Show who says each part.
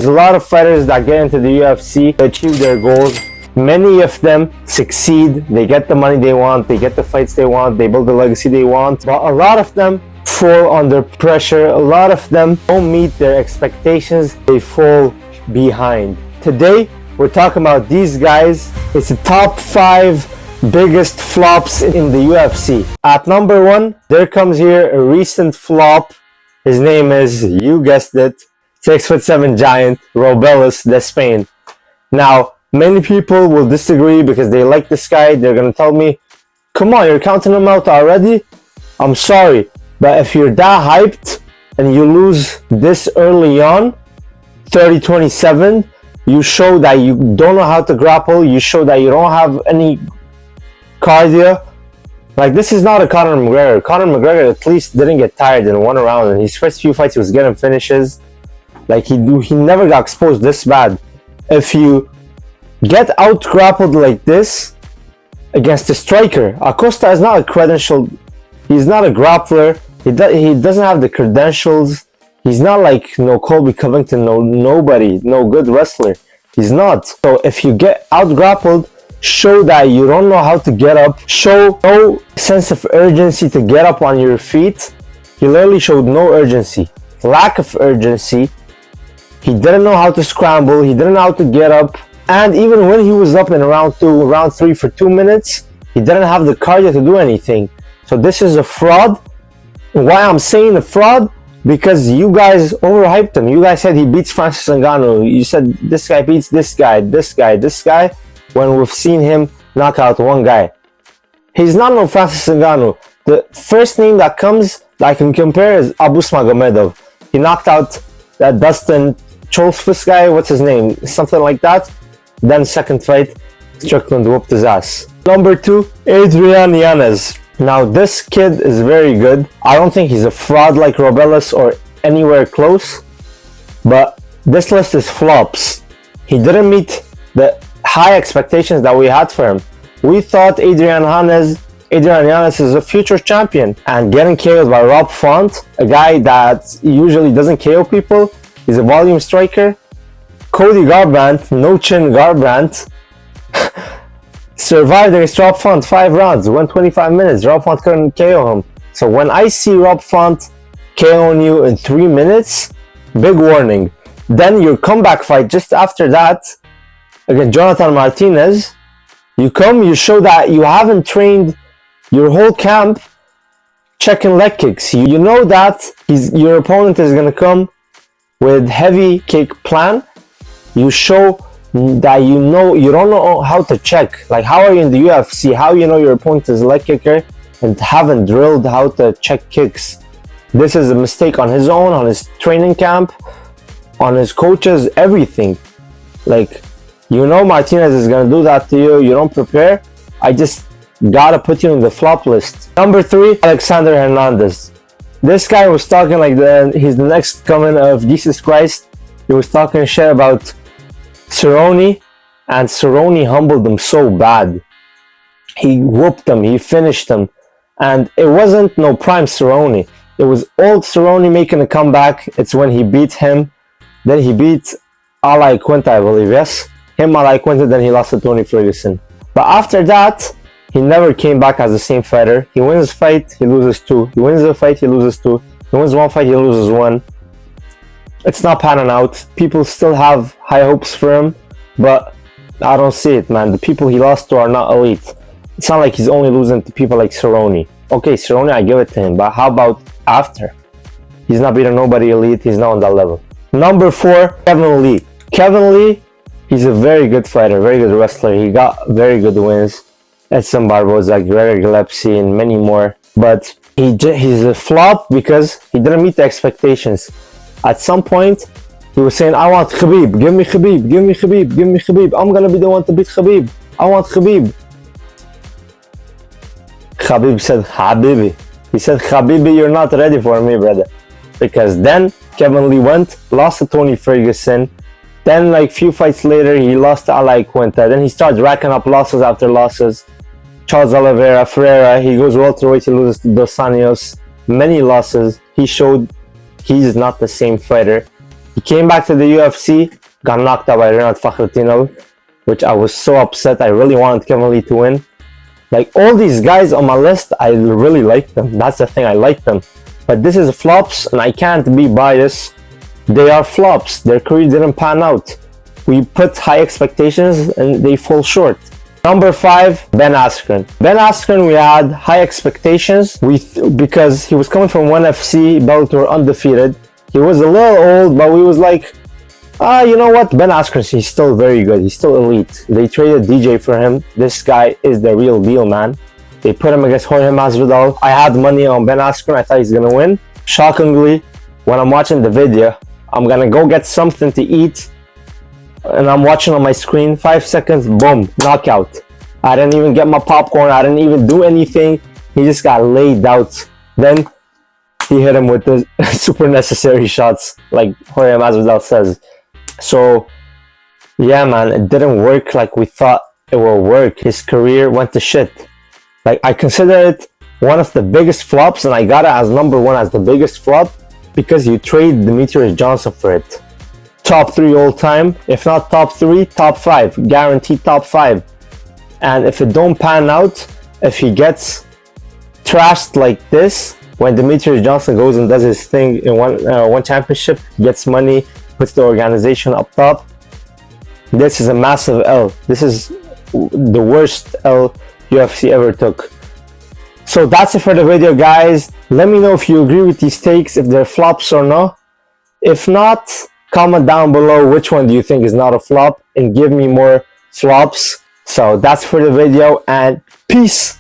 Speaker 1: There's a lot of fighters that get into the UFC to achieve their goals. Many of them succeed. They get the money they want, they get the fights they want, they build the legacy they want. But a lot of them fall under pressure. A lot of them don't meet their expectations. They fall behind. Today, we're talking about these guys. It's the top 5 biggest flops in the UFC. At number 1, there comes here a recent flop. His name is, you guessed it, 6'7" giant, Robelis Despaigne. Now, many people will disagree because they like this guy. They're gonna tell me, come on, you're counting him out already? I'm sorry, but if you're that hyped and you lose this early on, 30-27, you show that you don't know how to grapple, you show that you don't have any cardio. Like, this is not a Conor McGregor. Conor McGregor at least didn't get tired in one round. In his first few fights, he was getting finishes. Like, he never got exposed this bad. If you get out grappled like this against a striker, Acosta is not a credentialed, he's not a grappler, he doesn't have the credentials, he's not like Colby Covington, nobody, no good wrestler, he's not. So if you get out grappled, show that you don't know how to get up, show no sense of urgency to get up on your feet. He literally showed no urgency, lack of urgency. He didn't know how to scramble, he didn't know how to get up. And even when he was up in round 2, round 3 for 2 minutes, he didn't have the cardio to do anything. So this is a fraud. Why I'm saying a fraud? Because you guys overhyped him. You guys said he beats Francis Ngannou. You said this guy beats this guy, this guy, this guy, when we've seen him knock out one guy. He's not no Francis Ngannou. The first name that comes that I can compare is Abus Magomedov. He knocked out that Dustin Cholfus guy, what's his name? Something like that. Then second fight, Strickland whooped his ass. Number 2, Adrian Yanez. Now this kid is very good. I don't think he's a fraud like Robelis or anywhere close. But this list is flops. He didn't meet the high expectations that we had for him. We thought Adrian Yanez is a future champion. And getting KO'd by Rob Font, a guy that usually doesn't KO people, he's a volume striker. Cody Garbrandt, no chin Garbrandt, survived against Rob Font 5 rounds, went 25 minutes. Rob Font couldn't KO him. So when I see Rob Font KOing you in 3 minutes, big warning. Then your comeback fight just after that against Jonathan Martinez, you show that you haven't trained your whole camp checking leg kicks. You know that your opponent is going to come with heavy kick plan. You show that you don't know how to check. Like, how are you in the UFC? How you know your opponent is a leg kicker and haven't drilled how to check kicks? This is a mistake on his own, on his training camp, on his coaches, everything. Like, Martinez is gonna do that to you. You don't prepare. I just gotta put you in the flop list. Number 3, Alexander Hernandez. This guy was talking like he's the next coming of Jesus Christ. He was talking shit about Cerrone, and Cerrone humbled him so bad. He whooped him, he finished him, and it wasn't no prime Cerrone. It was old Cerrone making a comeback. It's when he beat him. Then he beat Ala Quinta, I believe, yes? Him, Ala Quinta, then he lost to Tony Ferguson. But after that, he never came back as the same fighter. He wins a fight, he loses 2. He wins a fight, he loses 2. He wins one fight, he loses 1. It's not panning out. People still have high hopes for him, but I don't see it, man. The people he lost to are not elite. It's not like he's only losing to people like Cerrone. Okay, Cerrone, I give it to him, but how about after? He's not beating nobody elite. He's not on that level. Number 4, Kevin Lee. Kevin Lee, he's a very good fighter, very good wrestler. He got very good wins. Edson Barboza, Gregor Gillespie, and many more. But he's a flop because he didn't meet the expectations. At some point, he was saying, I want Khabib, give me Khabib, give me Khabib, give me Khabib. I'm gonna be the one to beat Khabib. I want Khabib. Khabib said, Habibi. He said, Habibi, you're not ready for me, brother. Because then Kevin Lee went, lost to Tony Ferguson. Then, like, few fights later, he lost to Ala Quinta. Then he starts racking up losses after losses. Charles Oliveira, Ferreira, he goes welterweight, he loses to Dos Anjos. Many losses. He showed he's not the same fighter. He came back to the UFC, got knocked out by Rinat Fakhretdinov, which I was so upset. I really wanted Kevin Lee to win. Like, all these guys on my list, I really like them. That's the thing, I like them. But this is flops, and I can't be biased. They are flops. Their career didn't pan out. We put high expectations, and they fall short. Number 5, Ben Askren. Ben Askren, we had high expectations because he was coming from ONE FC, Bellator undefeated. He was a little old, but we was like, you know what? Ben Askren, he's still very good. He's still elite. They traded DJ for him. This guy is the real deal, man. They put him against Jorge Masvidal. I had money on Ben Askren. I thought he's gonna win. Shockingly, when I'm watching the video, I'm gonna go get something to eat, and I'm watching on my screen. 5 seconds, boom, knockout. I didn't even get my popcorn. I didn't even do anything. He just got laid out. Then he hit him with the super necessary shots, like Jorge Masvidal says. So, yeah, man, it didn't work like we thought it will work. His career went to shit. Like, I consider it one of the biggest flops, and I got it as number 1 as the biggest flop because you trade Demetrius Johnson for it. Top 3 all time, if not top 3, top 5, guaranteed top 5. And if it don't pan out, if he gets trashed like this, when Demetrius Johnson goes and does his thing in one championship, gets money, puts the organization up top, this is a massive L. This is the worst L UFC ever took. So that's it for the video, guys. Let me know if you agree with these takes, if they're flops or not. If not, comment down below which one do you think is not a flop, and give me more flops. So that's for the video, and peace.